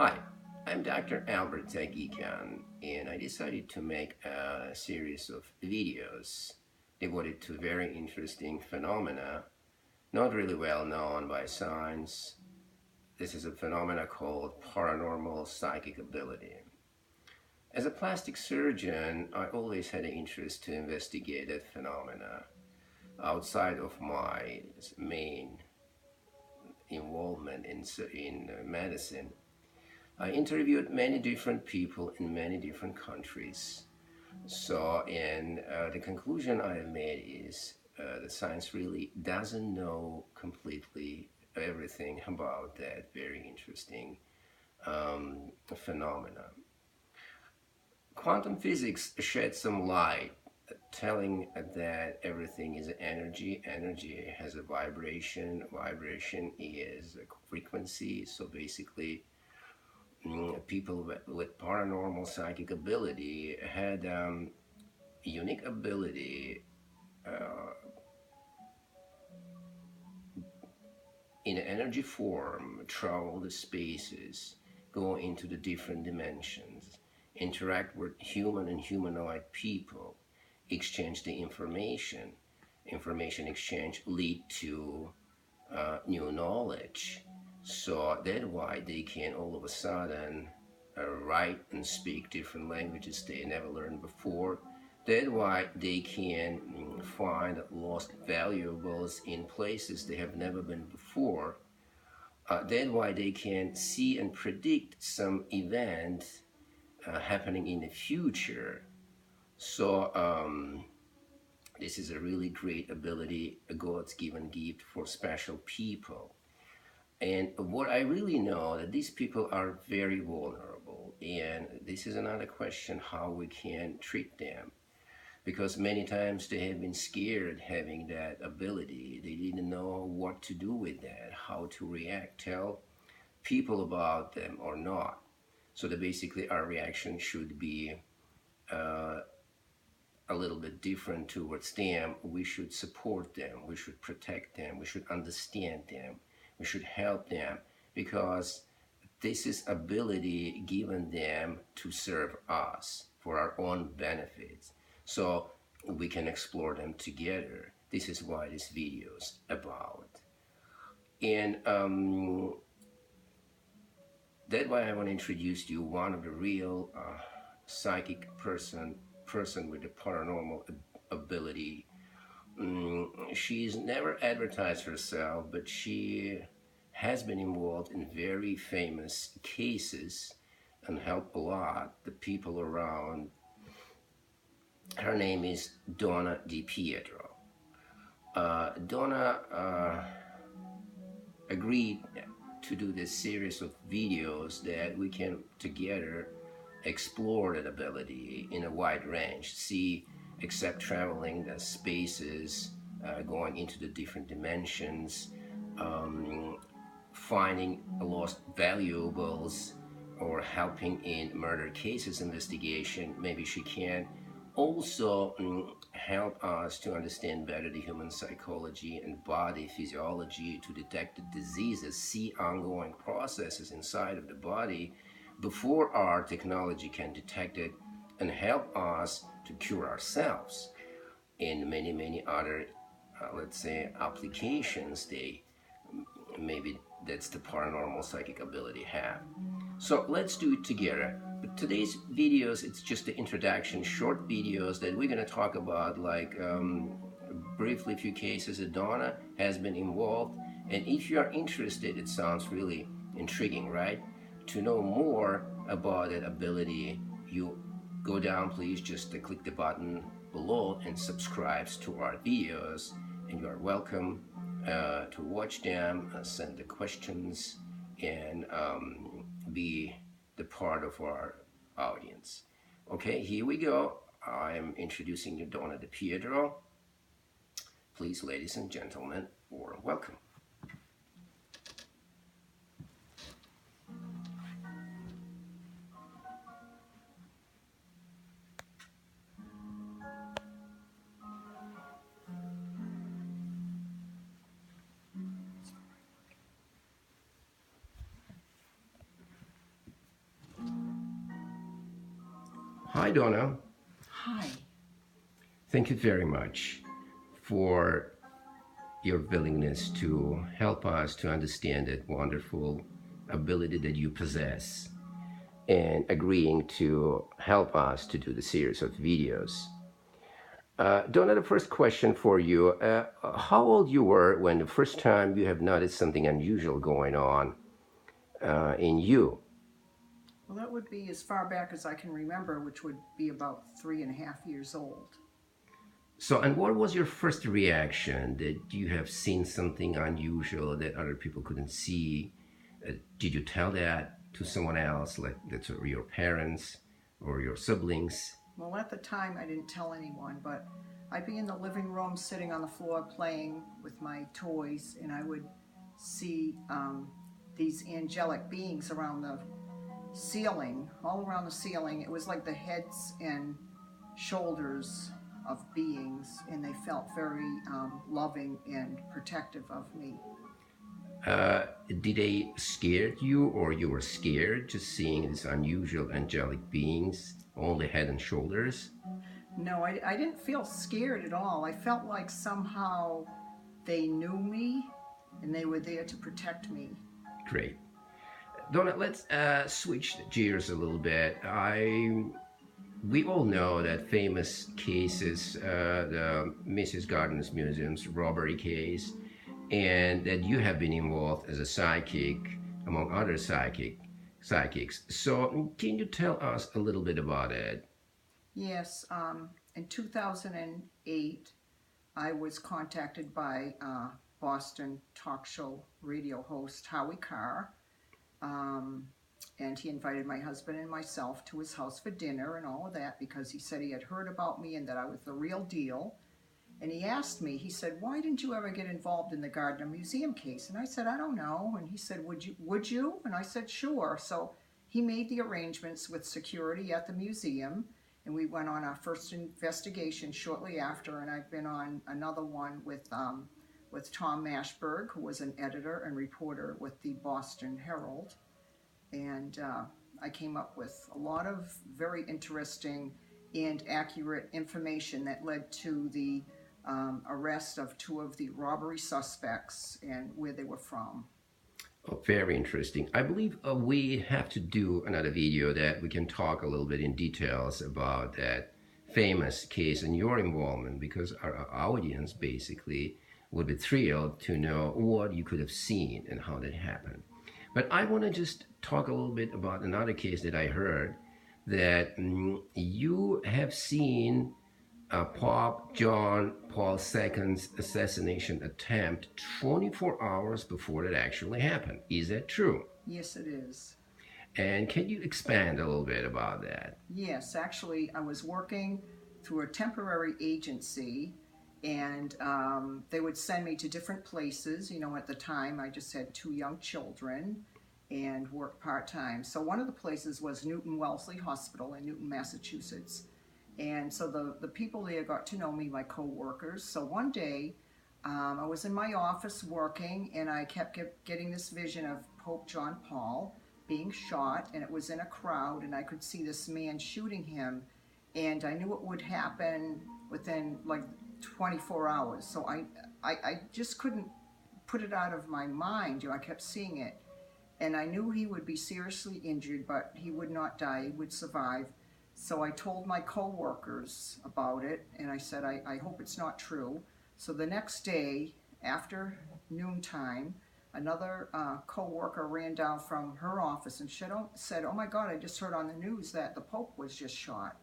Hi, I'm Dr. Albert Tsagikyan, and I decided to make a series of videos devoted to very interesting phenomena, not really well known by science. This is a phenomena called paranormal psychic ability. As a plastic surgeon, I always had an interest to investigate that phenomena outside of my main involvement in medicine. I interviewed many different people in many different countries. And the conclusion I have made is that science really doesn't know completely everything about that very interesting phenomena. Quantum physics sheds some light telling that everything is energy. Energy has a vibration. Vibration is a frequency. So basically, people with paranormal psychic ability had unique ability uh, in energy form, travel the spaces, go into the different dimensions, interact with human and humanoid people, exchange the information. Information exchange lead to new knowledge. So that's why they can all of a sudden write and speak different languages they never learned before. That's why they can find lost valuables in places they have never been before. That's why they can see and predict some event happening in the future. So this is a really great ability, a God's given gift for special people. And what I really know that these people are very vulnerable, and this is another question how we can treat them, because many times they have been scared having that ability. They didn't know what to do with that, how to react, tell people about them or not. So that basically our reaction should be uh, a little bit different towards them. We should support them, we should protect them, we should understand them, we should help them, because this is ability given them to serve us for our own benefits. So we can explore them together. This is why this video is about. And that's why I want to introduce to you one of the real psychic person with a paranormal ability. She's never advertised herself, but she has been involved in very famous cases and helped a lot the people around. Her name is Donna DiPietro. Donna agreed to do this series of videos that we can together explore that ability in a wide range, see, except traveling the spaces, going into the different dimensions, um, finding lost valuables, or helping in murder cases investigation. Maybe she can also help us to understand better the human psychology and body physiology, to detect the diseases, see ongoing processes inside of the body before our technology can detect it, and help us to cure ourselves. In many other let's say applications, they maybe that's the paranormal psychic ability have. So let's do it together. But today's videos, it's just the introduction, short videos that we're going to talk about, like briefly a few cases that Donna has been involved. And if you are interested, it sounds really intriguing, right? To know more about that ability, you go down, please just click the button below and subscribe to our videos, and you are welcome to watch them, send the questions, and be the part of our audience. Okay, here we go. I'm introducing you Donna DiPietro. Please, ladies and gentlemen, warm welcome. Hi, Donna. Hi. Thank you very much for your willingness to help us to understand that wonderful ability that you possess and agreeing to help us to do the series of videos. Donna, the first question for you, how old you were when the first time you have noticed something unusual going on in you? Well, that would be as far back as I can remember, which would be about 3.5 years old. So, and what was your first reaction that you have seen something unusual that other people couldn't see? Did you tell that to someone else, like that's your parents or your siblings? Well, at the time, I didn't tell anyone, but I'd be in the living room sitting on the floor playing with my toys, and I would see these angelic beings around the ceiling, all around the ceiling. It was like the heads and shoulders of beings, and they felt very loving and protective of me. Did they scare you, or you were scared just seeing these unusual angelic beings, only head and shoulders? No, I didn't feel scared at all. I felt like somehow they knew me and they were there to protect me. Great. Donna, let's switch gears a little bit. We all know that famous cases, the Mrs. Gardner's Museum's robbery case, and that you have been involved as a psychic, among other psychics. So, can you tell us a little bit about it? Yes, in 2008, I was contacted by Boston talk show radio host Howie Carr, um, and he invited my husband and myself to his house for dinner and all of that because he said he had heard about me and that I was the real deal. And he asked me, he said, "Why didn't you ever get involved in the Gardner Museum case?" And I said, "I don't know." And he said, "Would you?" And I said, "Sure." So he made the arrangements with security at the museum, and we went on our first investigation shortly after. And I've been on another one with Tom Mashberg, who was an editor and reporter with the Boston Herald. And I came up with a lot of very interesting and accurate information that led to the arrest of two of the robbery suspects and where they were from. Oh, very interesting. I believe we have to do another video that we can talk a little bit in details about that famous case and your involvement because our audience basically would be thrilled to know what you could have seen and how that happened. But I want to just talk a little bit about another case that I heard that you have seen Pope John Paul II's assassination attempt 24 hours before it actually happened. Is that true? Yes, it is. And can you expand a little bit about that? Yes, actually, I was working through a temporary agency, and they would send me to different places. You know, at the time, I just had two young children and worked part time. So one of the places was Newton Wellesley Hospital in Newton, Massachusetts. And so the people there got to know me, my co-workers. So one day, I was in my office working, and I kept getting this vision of Pope John Paul being shot, and it was in a crowd, and I could see this man shooting him, and I knew it would happen within like 24 hours. So I just couldn't put it out of my mind. You know, I kept seeing it, and I knew he would be seriously injured, but he would not die, he would survive. So I told my co-workers about it, and I said, I hope it's not true. So the next day, after noontime, another co-worker ran down from her office and said, "Oh my God, I just heard on the news that the Pope was just shot."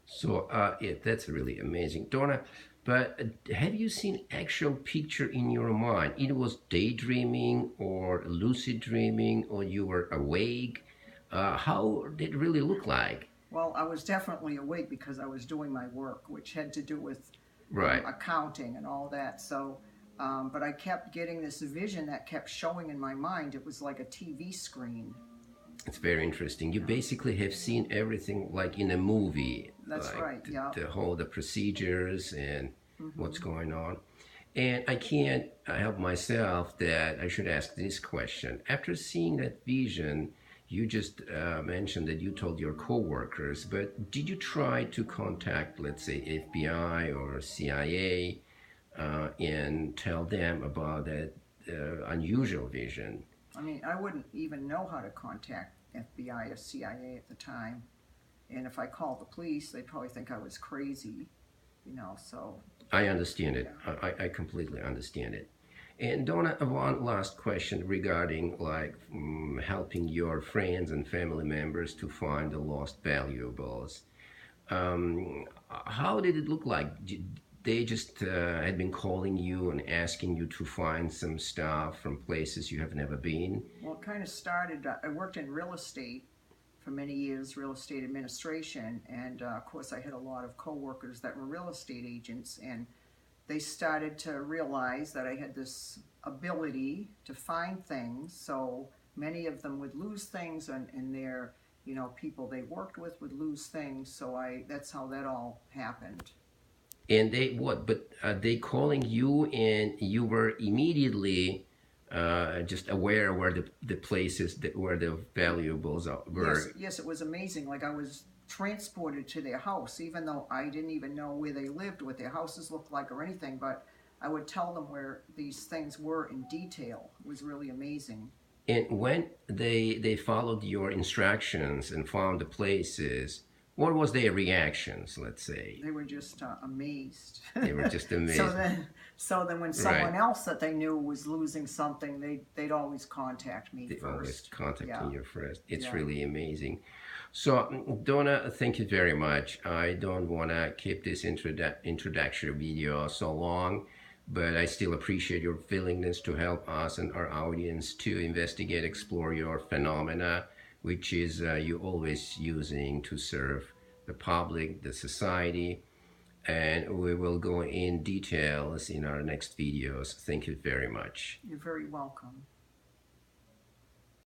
So, yeah, that's really amazing, Donna. But have you seen actual picture in your mind? It was daydreaming or lucid dreaming, or you were awake. How did it really look like? Well, I was definitely awake because I was doing my work, which had to do with Right. accounting and all that. So, but I kept getting this vision that kept showing in my mind. It was like a TV screen. It's very interesting. You basically have seen everything like in a movie, That's like right. Yeah. the procedures and what's Hmm. going on. And I can't help myself that I should ask this question. After seeing that vision, You just mentioned that you told your coworkers, but did you try to contact, let's say, FBI or CIA and tell them about that unusual vision? I mean, I wouldn't even know how to contact FBI or CIA at the time. And if I called the police, they'd probably think I was crazy, so I understand yeah. it. I completely understand it. And Donna, one last question regarding like helping your friends and family members to find the lost valuables. How did it look like? They just had been calling you and asking you to find some stuff from places you have never been. Well, it kind of started, I worked in real estate for many years, real estate administration, and of course I had a lot of coworkers that were real estate agents, and they started to realize that I had this ability to find things. So many of them would lose things, and their, people they worked with would lose things. So that's how that all happened. And they what? But they calling you, and you were immediately just aware where the places that where the valuables Yes, were. yes, it was amazing. Like I was transported to their house, even though I didn't even know where they lived, what their houses looked like, or anything. But I would tell them where these things were in detail. It was really amazing. And when they followed your instructions and found the places, what was their reactions? Let's say They were just amazed. they were just so amazed. then, so then, when Right. someone else that they knew was losing something, they'd always contact me They always first. contacting Yeah, you first. It's yeah. really amazing. So, Donna, thank you very much. I don't want to keep this introductory video so long, but I still appreciate your willingness to help us and our audience to investigate, explore your phenomena, which is you always using to serve the public, the society, and we will go in details in our next videos. Thank you very much. You're very welcome.